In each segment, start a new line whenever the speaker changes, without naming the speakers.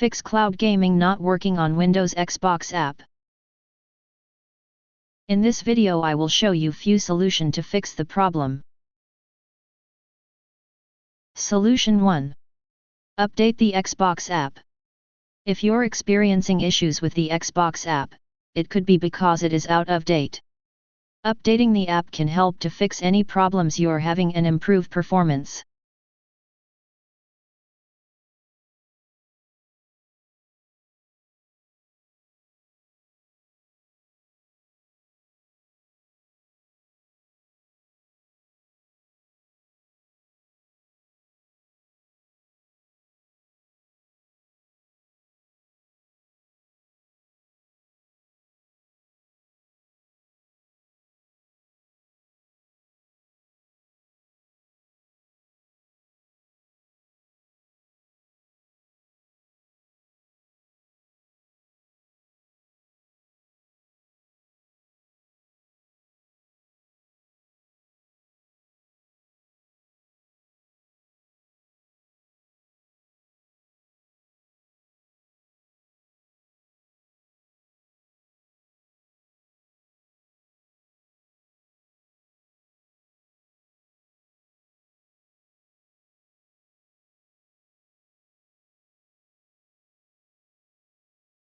fix cloud gaming not working on Windows Xbox app. In this video I will show you few solution to fix the problem. Solution 1. Update the Xbox app. If you're experiencing issues with the Xbox app, it could be because it is out of date. Updating the app can help to fix any problems you're having and improve performance.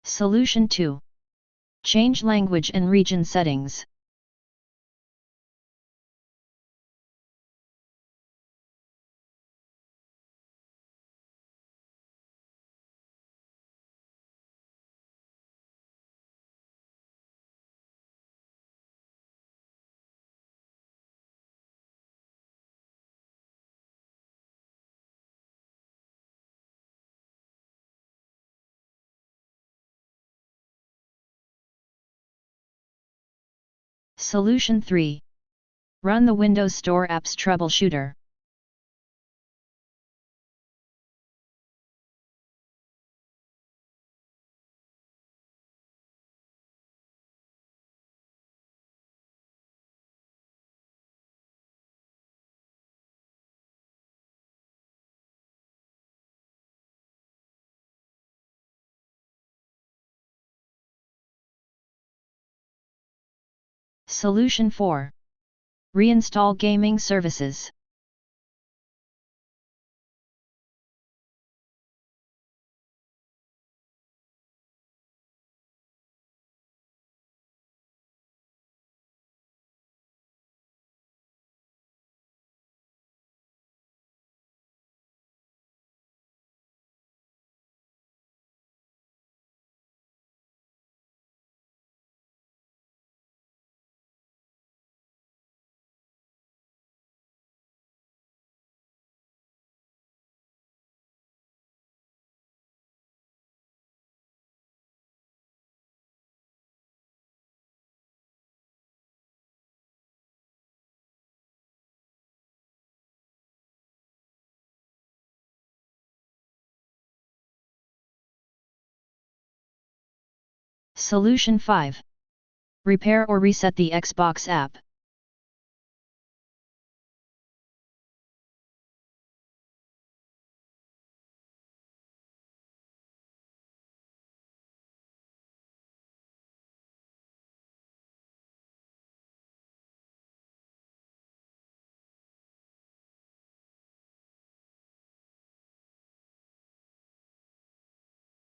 Solution 2. Change language and region settings. Solution 3. Run the Windows Store Apps Troubleshooter. Solution 4. Reinstall gaming services. Solution 5. Repair or reset the Xbox app.